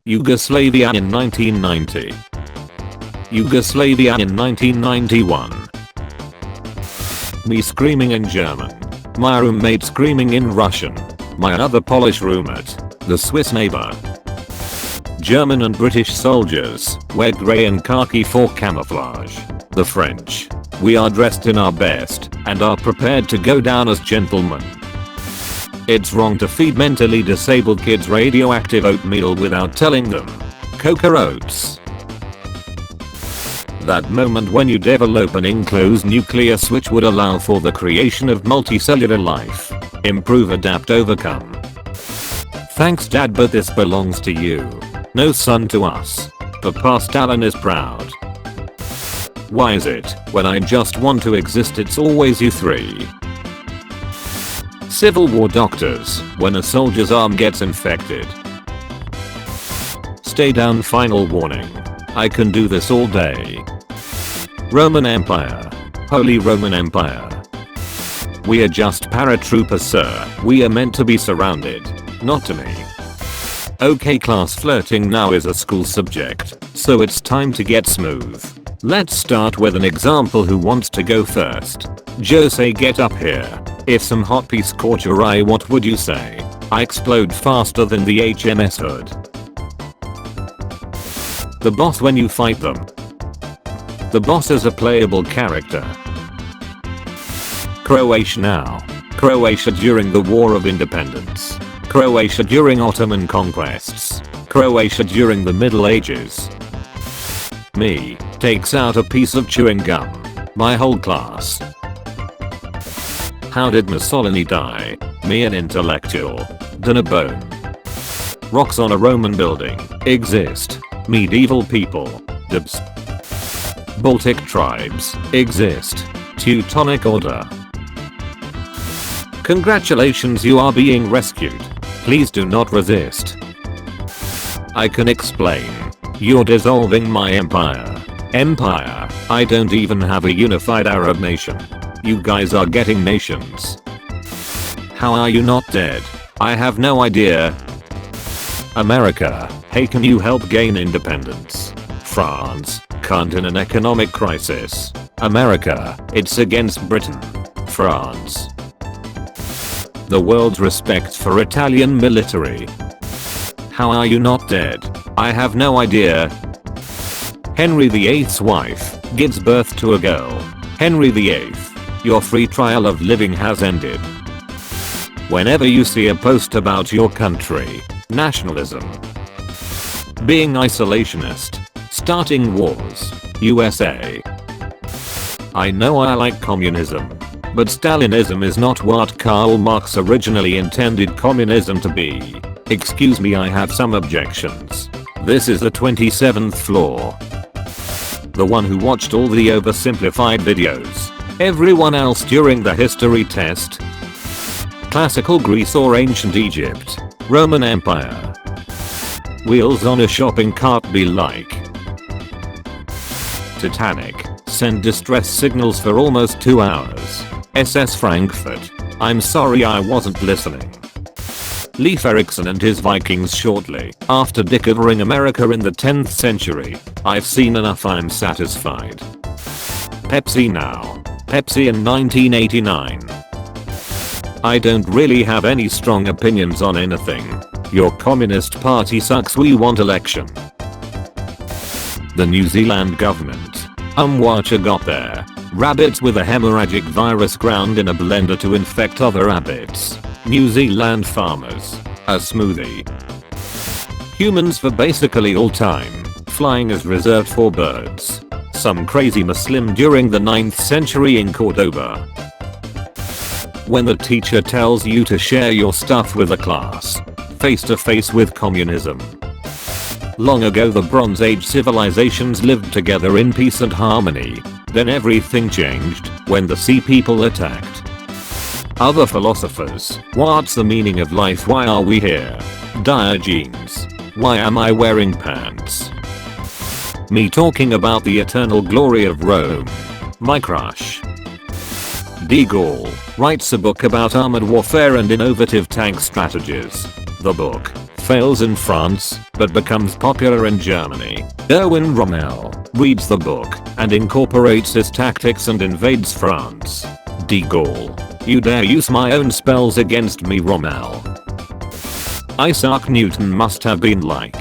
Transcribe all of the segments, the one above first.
Yugoslavia in 1990. Yugoslavia in 1991. Me screaming in German. My roommate screaming in Russian. My other Polish roommate. The Swiss neighbor. German and British soldiers wear grey and khaki for camouflage. The French. We are dressed in our best and are prepared to go down as gentlemen. It's wrong to feed mentally disabled kids radioactive oatmeal without telling them. Coca oats. That moment when you develop an enclosed nuclear switch would allow for the creation of multicellular life. Improve, adapt, overcome. Thanks dad, but this belongs to you. No son to us. Papa Stalin is proud. Why is it, when I just want to exist, it's always you three? Civil War doctors, when a soldier's arm gets infected. Stay down, final warning. I can do this all day. Roman Empire. Holy Roman Empire. We are just paratroopers, sir. We are meant to be surrounded. Not to me. Okay, class, flirting now is a school subject, so it's time to get smooth. Let's start with an example. Who wants to go first? Jose, get up here. If some hot piece caught your eye, what would you say? I explode faster than the HMS Hood. The boss when you fight them. The boss is a playable character. Croatia now. Croatia during the War of Independence. Croatia during Ottoman conquests. Croatia during the Middle Ages. Me takes out a piece of chewing gum. My whole class. How did Mussolini die? Me, an intellectual. Than a bone. Rocks on a Roman building exist. Medieval people. Dibs. Baltic tribes exist. Teutonic order. Congratulations, you are being rescued. Please do not resist. I can explain. You're dissolving my empire. Empire? I don't even have a unified Arab nation. You guys are getting nations. How are you not dead? I have no idea. America, hey, can you help gain independence? France, can't in an economic crisis. America, it's against Britain. France. The world's respect for Italian military. How are you not dead? I have no idea. Henry VIII's wife gives birth to a girl. Henry VIII, your free trial of living has ended. Whenever you see a post about your country, nationalism, being isolationist, starting wars, USA. I know I like communism. But Stalinism is not what Karl Marx originally intended communism to be. Excuse me, I have some objections. This is the 27th floor. The one who watched all the oversimplified videos. Everyone else during the history test. Classical Greece or ancient Egypt. Roman Empire. Wheels on a shopping cart be like. Titanic. Send distress signals for almost 2 hours. SS Frankfurt. I'm sorry I wasn't listening. Leif Eriksson and his Vikings shortly after discovering America in the 10th century. I've seen enough, I'm satisfied. Pepsi now. Pepsi in 1989. I don't really have any strong opinions on anything. Your communist party sucks, we want election. The New Zealand government. Watcher got there. Rabbits with a hemorrhagic virus ground in a blender to infect other rabbits. New Zealand farmers. A smoothie. Humans for basically all time. Flying is reserved for birds. Some crazy Muslim during the 9th century in Cordoba. When the teacher tells you to share your stuff with the class. Face to face with communism. Long ago the Bronze Age civilizations lived together in peace and harmony. Then everything changed when the Sea People attacked. Other philosophers. What's the meaning of life? Why are we here? Diogenes. Why am I wearing pants? Me talking about the eternal glory of Rome. My crush. De Gaulle writes a book about armored warfare and innovative tank strategies. The book fails in France, but becomes popular in Germany. Erwin Rommel reads the book and incorporates his tactics and invades France. De Gaulle. You dare use my own spells against me, Rommel. Isaac Newton must have been like.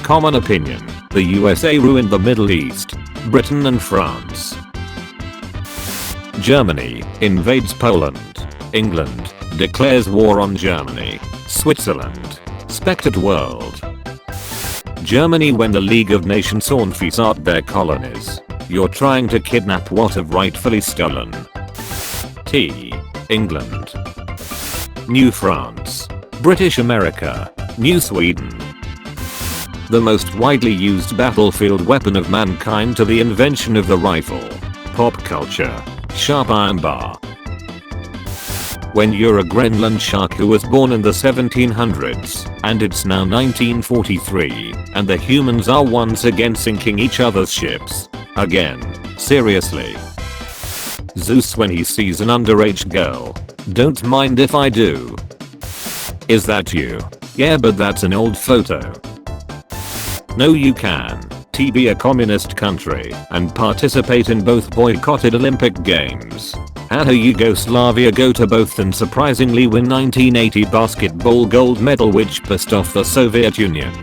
Common opinion. The USA ruined the Middle East, Britain and France. Germany invades Poland. England declares war on Germany. Switzerland. Spectated world. Germany when the League of Nations confiscates out their colonies. You're trying to kidnap what have rightfully stolen. T. England. New France. British America. New Sweden. The most widely used battlefield weapon of mankind to the invention of the rifle. Pop culture. Sharp iron bar. When you're a Greenland shark who was born in the 1700s, and it's now 1943, and the humans are once again sinking each other's ships. Again. Seriously. Zeus when he sees an underage girl. Don't mind if I do. Is that you? Yeah, but that's an old photo. No, you can be a communist country and participate in both boycotted Olympic Games. How do Yugoslavia go to both and surprisingly win 1980 basketball gold medal which pissed off the Soviet Union?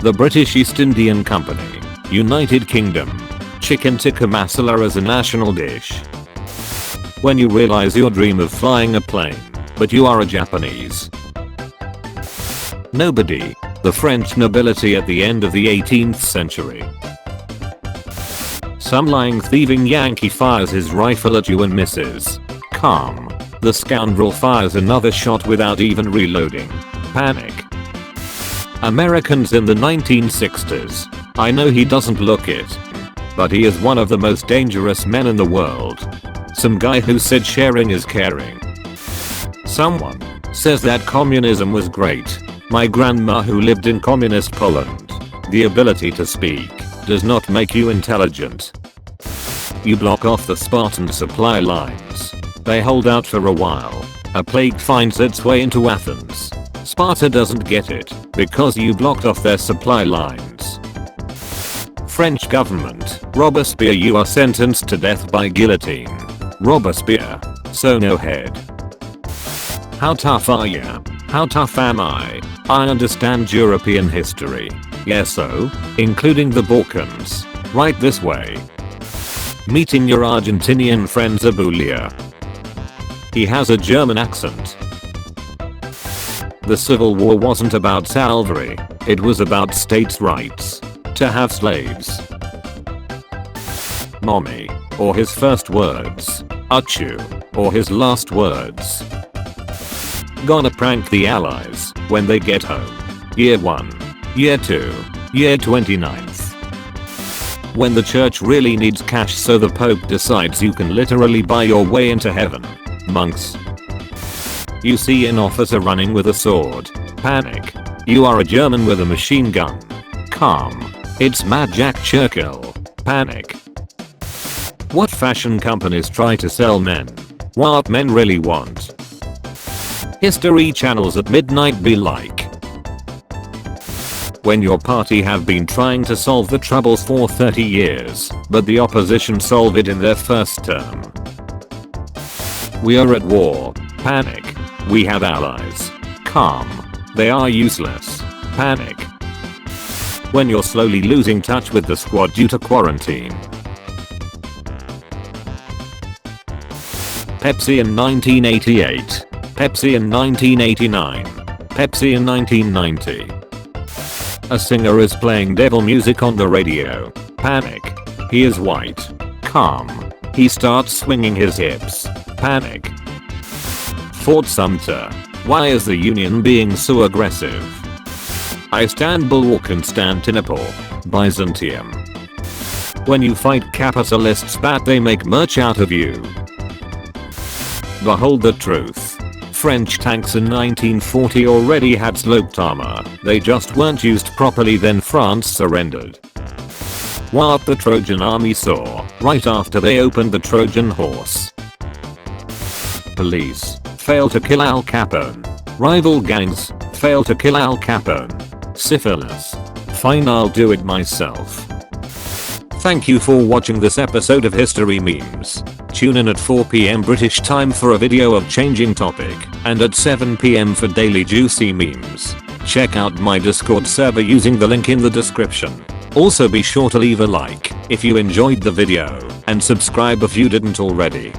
The British East Indian Company. United Kingdom. Chicken tikka masala as a national dish. When you realize your dream of flying a plane, but you are a Japanese. Nobody. The French nobility at the end of the 18th century. Some lying thieving Yankee fires his rifle at you and misses. Calm. The scoundrel fires another shot without even reloading. Panic. Americans in the 1960s. I know he doesn't look it, but he is one of the most dangerous men in the world. Some guy who said sharing is caring. Someone says that communism was great. My grandma who lived in communist Poland. The ability to speak does not make you intelligent. You block off the Spartan supply lines. They hold out for a while. A plague finds its way into Athens. Sparta doesn't get it because you blocked off their supply lines. French government. Robespierre, you are sentenced to death by guillotine. Robespierre. So no head. How tough are you? How tough am I? I understand European history. Yes, so, including the Balkans. Right this way. Meeting your Argentinian friend Zabulia. He has a German accent. The Civil War wasn't about salvary, it was about states' rights to have slaves. Mommy, or his first words. Achoo, or his last words. Gonna prank the Allies when they get home. Year 1. Year 2. Year 29th. When the church really needs cash so the Pope decides you can literally buy your way into heaven. Monks. You see an officer running with a sword. Panic. You are a German with a machine gun. Calm. It's Mad Jack Churchill. Panic. What fashion companies try to sell men? What men really want? History channels at midnight be like. When your party have been trying to solve the troubles for 30 years, but the opposition solve it in their first term. We are at war. Panic. We have allies. Calm. They are useless. Panic. When you're slowly losing touch with the squad due to quarantine. Pepsi in 1988. Pepsi in 1989. Pepsi in 1990. A singer is playing devil music on the radio. Panic. He is white. Calm. He starts swinging his hips. Panic. Fort Sumter. Why is the Union being so aggressive? Istanbul or Constantinople. Byzantium. When you fight capitalists but they make merch out of you. Behold the truth. French tanks in 1940 already had sloped armor, they just weren't used properly then France surrendered. What the Trojan army saw, right after they opened the Trojan horse. Police, fail to kill Al Capone. Rival gangs fail to kill Al Capone. Syphilis. Fine, I'll do it myself. Thank you for watching this episode of History Memes. Tune in at 4 PM British time for a video of changing topic, and at 7 PM for daily juicy memes. Check out my Discord server using the link in the description. Also be sure to leave a like if you enjoyed the video, and subscribe if you didn't already.